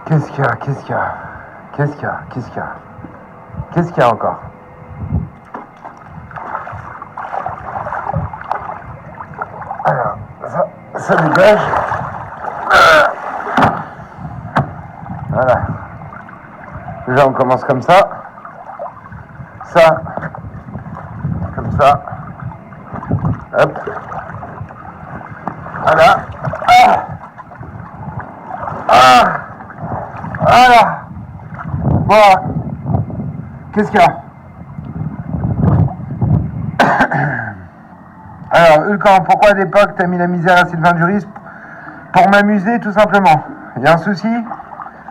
Qu'est-ce qu'il y a? Qu'est-ce qu'il y a? Qu'est-ce qu'il y a? Qu'est-ce qu'il y a? Qu'est-ce qu'il y a encore? Alors, ça dégage. Voilà. Déjà, on commence comme ça. Ça. Comme ça. Hop. Voilà. Ah. Ah. Voilà. Voilà. Qu'est-ce qu'il y a? Alors, Hulkan, pourquoi à l'époque t'as mis la misère à Sylvain Duris? Pour m'amuser, tout simplement. Il y a un souci?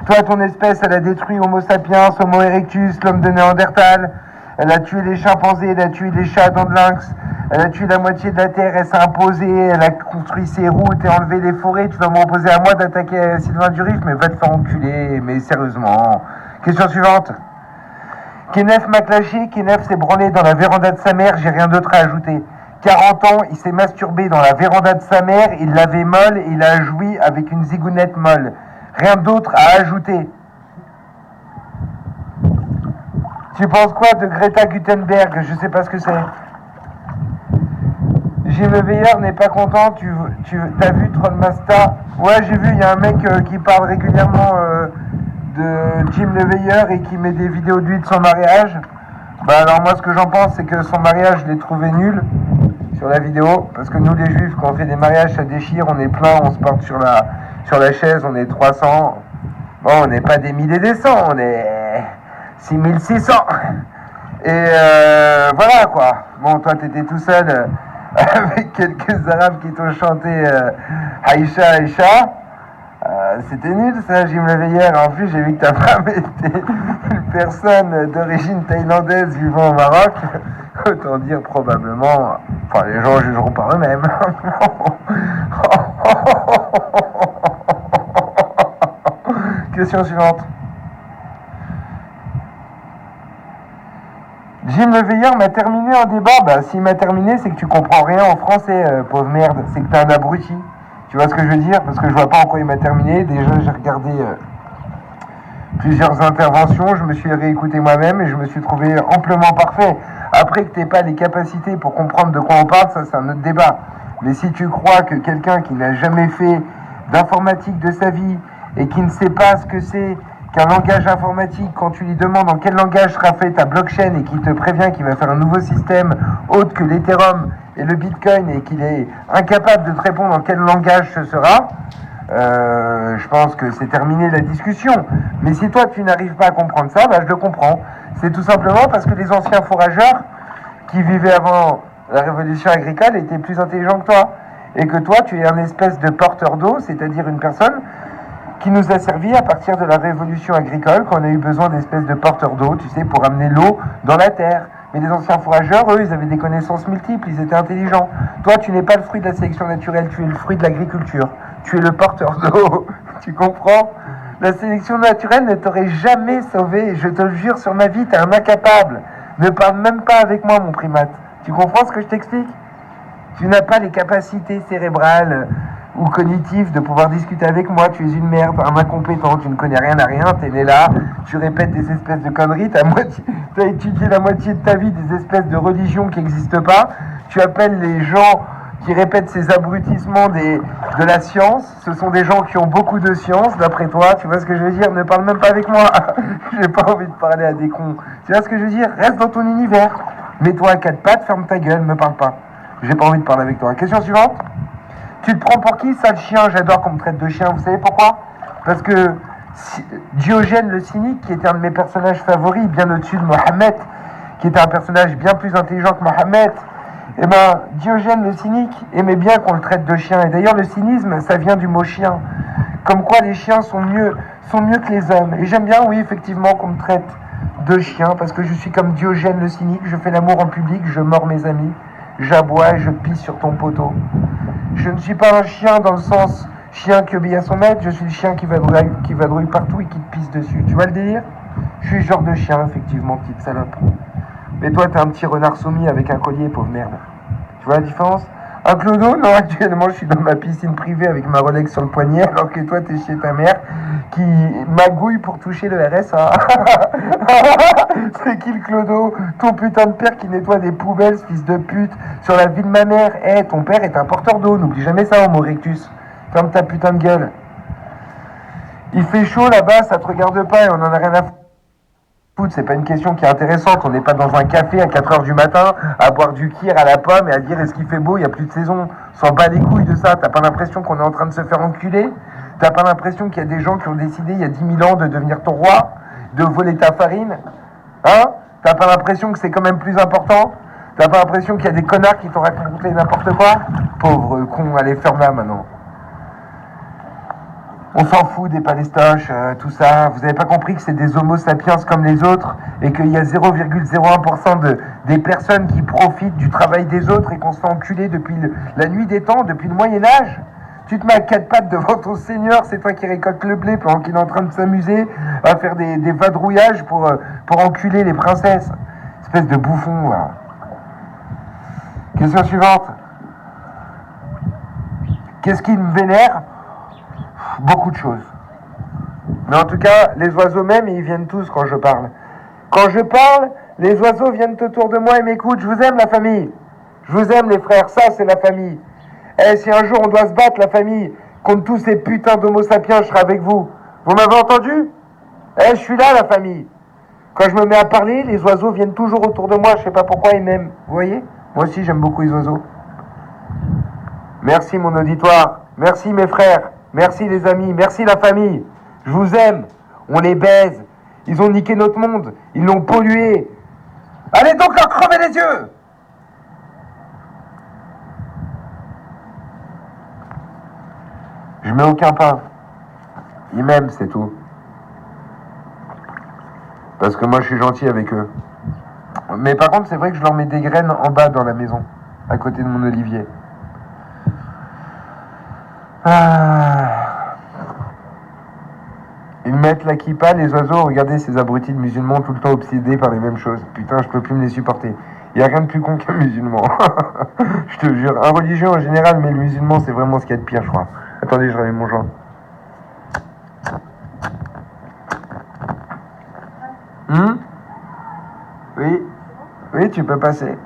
Toi, ton espèce, elle a détruit Homo sapiens, Homo erectus, l'homme de Néandertal. Elle a tué les chimpanzés, elle a tué les chats dans de lynx. Elle a tué la moitié de la Terre, elle s'est imposée, elle a construit ses routes et enlevé les forêts. Tu vas m'opposer à moi d'attaquer Sylvain Duris? Mais va te faire enculer, mais sérieusement. Question suivante. Kenneth m'a clashé, Kenneth s'est branlé dans la véranda de sa mère, j'ai rien d'autre à ajouter. 40 ans, il s'est masturbé dans la véranda de sa mère, il l'avait molle et il a joui avec une zigounette molle. Rien d'autre à ajouter. Tu penses quoi de Greta Gutenberg? Je sais pas ce que c'est. Jim Le Veilleur n'est pas content, t'as vu Trollmaster? Ouais, j'ai vu, il y a un mec qui parle régulièrement de Jim Le Veilleur et qui met des vidéos de lui de son mariage. Bah alors moi ce que j'en pense c'est que son mariage je l'ai trouvé nul sur la vidéo, parce que nous les juifs quand on fait des mariages ça déchire, on est plein, on se porte sur la chaise, on est 300. Bon, on n'est pas des 1000 et des 100, on est 6600. Et voilà quoi. Bon, toi t'étais tout seul avec quelques arabes qui t'ont chanté Aïcha Aïcha. C'était nul ça, Jim Le Veilleur. En plus, j'ai vu que ta femme était une personne d'origine thaïlandaise vivant au Maroc. Autant dire probablement. Enfin, les gens jugeront par eux-mêmes. Question suivante. Jim Le Veilleur m'a terminé en débat. Bah, s'il m'a terminé, c'est que tu comprends rien en français, pauvre merde. C'est que t'es un abruti. Tu vois ce que je veux dire? Parce que je vois pas en quoi il m'a terminé. Déjà, j'ai regardé plusieurs interventions. Je me suis réécouté moi-même et je me suis trouvé amplement parfait. Après que t'aies pas les capacités pour comprendre de quoi on parle, ça, c'est un autre débat. Mais si tu crois que quelqu'un qui n'a jamais fait d'informatique de sa vie et qui ne sait pas ce que c'est qu'un langage informatique, quand tu lui demandes en quel langage sera fait ta blockchain et qu'il te prévient qu'il va faire un nouveau système autre que l'Ethereum et le Bitcoin et qu'il est incapable de te répondre en quel langage ce sera, je pense que c'est terminé la discussion. Mais si toi tu n'arrives pas à comprendre ça, bah je le comprends. C'est tout simplement parce que les anciens forageurs qui vivaient avant la révolution agricole étaient plus intelligents que toi. Et que toi tu es un espèce de porteur d'eau, c'est-à-dire une personne qui nous a servi à partir de la révolution agricole, quand on a eu besoin d'espèces de porteurs d'eau, tu sais, pour amener l'eau dans la terre. Mais les anciens fourrageurs, eux, ils avaient des connaissances multiples, ils étaient intelligents. Toi, tu n'es pas le fruit de la sélection naturelle, tu es le fruit de l'agriculture. Tu es le porteur d'eau, tu comprends? La sélection naturelle ne t'aurait jamais sauvé, je te le jure sur ma vie, t'es un incapable. Ne parle même pas avec moi, mon primate. Tu comprends ce que je t'explique? Tu n'as pas les capacités cérébrales ou cognitives de pouvoir discuter avec moi, tu es une merde, un incompétent, tu ne connais rien à rien, t'es né là, tu répètes des espèces de conneries, t'as étudié la moitié de ta vie des espèces de religions qui n'existent pas, tu appelles les gens qui répètent ces abrutissements de la science, ce sont des gens qui ont beaucoup de science, d'après toi, tu vois ce que je veux dire? Ne parle même pas avec moi, j'ai pas envie de parler à des cons, tu vois ce que je veux dire? Reste dans ton univers, mets-toi à quatre pattes, ferme ta gueule, me parle pas, j'ai pas envie de parler avec toi. Question suivante. Tu te prends pour qui, sale chien? J'adore qu'on me traite de chien, vous savez pourquoi? Parce que Diogène le cynique, qui était un de mes personnages favoris, bien au-dessus de Mohammed, qui était un personnage bien plus intelligent que Mohammed, et ben Diogène le cynique aimait bien qu'on le traite de chien. Et d'ailleurs le cynisme, ça vient du mot chien. Comme quoi les chiens sont mieux que les hommes. Et j'aime bien, oui, effectivement, qu'on me traite de chien, parce que je suis comme Diogène le cynique, je fais l'amour en public, je mords mes amis, j'aboie et je pisse sur ton poteau. Je ne suis pas un chien dans le sens chien qui obéit à son maître, je suis le chien qui vadrouille partout et qui te pisse dessus. Tu vois le délire? Je suis ce genre de chien, effectivement, petite salope. Mais toi, t'es un petit renard soumis avec un collier, pauvre merde. Tu vois la différence? Un clodo? Non, actuellement, je suis dans ma piscine privée avec ma Rolex sur le poignet, alors que toi, t'es chez ta mère qui magouille pour toucher le RSA. C'est qui le clodo? Ton putain de père qui nettoie des poubelles, ce fils de pute, sur la vie de ma mère. Eh, ton père est un porteur d'eau, n'oublie jamais ça, Homo erectus. Ferme ta putain de gueule. Il fait chaud là-bas, ça te regarde pas et on en a rien à foutre. C'est pas une question qui est intéressante. On n'est pas dans un café à 4h du matin à boire du kir à la pomme et à dire est-ce qu'il fait beau, il n'y a plus de saison. On s'en bat les couilles de ça. T'as pas l'impression qu'on est en train de se faire enculer? T'as pas l'impression qu'il y a des gens qui ont décidé il y a 10 000 ans de devenir ton roi, de voler ta farine? Hein? T'as pas l'impression que c'est quand même plus important? T'as pas l'impression qu'il y a des connards qui t'ont raconté n'importe quoi? Pauvre con, allez, ferme là maintenant. On s'en fout des palestaches, tout ça. Vous avez pas compris que c'est des homo sapiens comme les autres et qu'il y a 0,01% des personnes qui profitent du travail des autres et qu'on se fait enculer depuis la nuit des temps, depuis le Moyen-Âge? Tu te mets à quatre pattes devant ton seigneur, c'est toi qui récoltes le blé pendant qu'il est en train de s'amuser à faire des vadrouillages pour enculer les princesses. Espèce de bouffon, voilà. Question suivante. Qu'est-ce qui me vénère? Beaucoup de choses. Mais en tout cas, les oiseaux même, ils viennent tous quand je parle. Quand je parle, les oiseaux viennent autour de moi et m'écoutent. Je vous aime, la famille. Je vous aime, les frères. Ça, c'est la famille. Eh, si un jour on doit se battre, la famille, contre tous ces putains d'homo sapiens, je serai avec vous. Vous m'avez entendu? Eh, je suis là, la famille. Quand je me mets à parler, les oiseaux viennent toujours autour de moi. Je sais pas pourquoi ils m'aiment. Vous voyez? Moi aussi, j'aime beaucoup les oiseaux. Merci, mon auditoire. Merci, mes frères. Merci, les amis. Merci, la famille. Je vous aime. On les baise. Ils ont niqué notre monde. Ils l'ont pollué. Allez donc leur crever les yeux! Je mets aucun pain. Ils m'aiment, c'est tout. Parce que moi, je suis gentil avec eux. Mais par contre, c'est vrai que je leur mets des graines en bas dans la maison, à côté de mon olivier. Ils mettent la kippa, les oiseaux. Regardez ces abrutis de musulmans tout le temps obsédés par les mêmes choses. Putain, je peux plus me les supporter. Il n'y a rien de plus con qu'un musulman. Je te jure. Un religieux en général, mais le musulman, c'est vraiment ce qu'il y a de pire, je crois. Attendez, je remets mon joint. Oui. Oui, tu peux passer.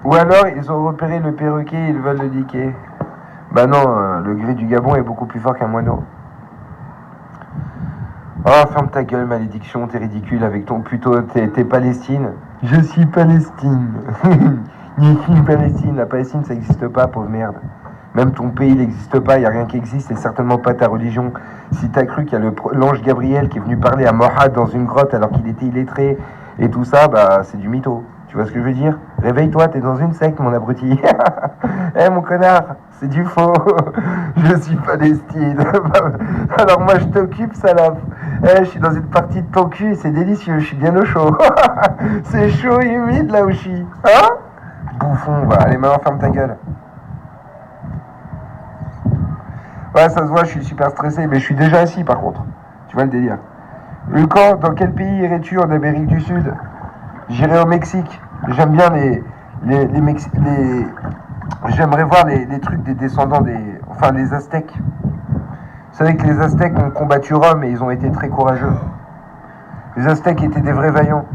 Ou alors, ils ont repéré le perroquet, ils veulent le niquer. Bah non, le gris du Gabon est beaucoup plus fort qu'un moineau. Oh, ferme ta gueule, malédiction, t'es ridicule avec ton plutôt, t'es Palestine. Je suis Palestine. Je suis Palestine. La Palestine, ça n'existe pas, pauvre merde. Même ton pays n'existe pas, il n'y a rien qui existe, et certainement pas ta religion. Si t'as cru qu'il y a l'ange Gabriel qui est venu parler à Mohad dans une grotte alors qu'il était illettré et tout ça, bah c'est du mytho. Tu vois ce que je veux dire? Réveille-toi, t'es dans une secte, mon abruti. Eh, mon connard, c'est du faux. Je suis Palestine. Alors moi, je t'occupe, salope. Eh, je suis dans une partie de ton cul, c'est délicieux, je suis bien au chaud. C'est chaud et humide, là où je suis. Hein? Bouffon, va. Allez, maintenant, ferme ta gueule. Ouais, ça se voit, je suis super stressé, mais je suis déjà assis, par contre. Tu vois le délire. Quand, dans quel pays irais-tu en Amérique du Sud? J'irai au Mexique. J'aime bien j'aimerais voir les trucs des descendants les Aztèques. Vous savez que les Aztèques ont combattu Rome et ils ont été très courageux. Les Aztèques étaient des vrais vaillants.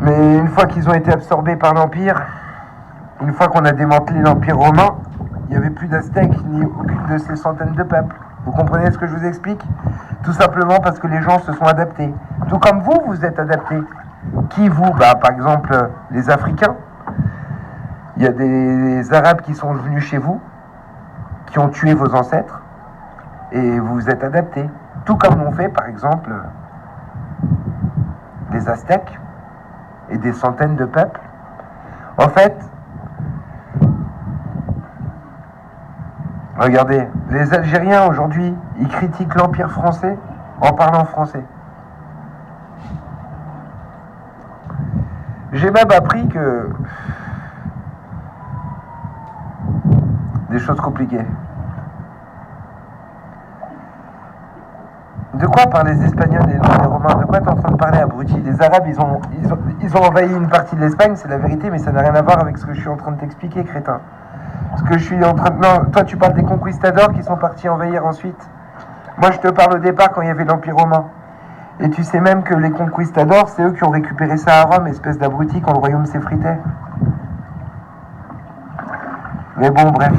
Mais une fois qu'ils ont été absorbés par l'Empire, une fois qu'on a démantelé l'Empire romain, il n'y avait plus d'Aztèques ni aucune de ces centaines de peuples. Vous comprenez ce que je vous explique? Tout simplement parce que les gens se sont adaptés. Tout comme vous, vous êtes adaptés. Qui vous? Bah, par exemple, les Africains. Il y a des Arabes qui sont venus chez vous, qui ont tué vos ancêtres, et vous vous êtes adaptés. Tout comme l'ont fait, par exemple, les Aztèques et des centaines de peuples. En fait, regardez, les Algériens aujourd'hui, ils critiquent l'Empire français en parlant français. J'ai même appris que des choses compliquées. De quoi parlent les Espagnols et les Romains? De quoi t'es en train de parler, abruti? Les Arabes, ils ont envahi une partie de l'Espagne, c'est la vérité, mais ça n'a rien à voir avec ce que je suis en train de t'expliquer, crétin. Ce que je suis en train de... Non, toi tu parles des conquistadors qui sont partis envahir ensuite. Moi je te parle au départ quand il y avait l'Empire romain. Et tu sais même que les conquistadors, c'est eux qui ont récupéré ça à Rome, espèce d'abrutis, quand le royaume s'effritait. Mais bon, bref.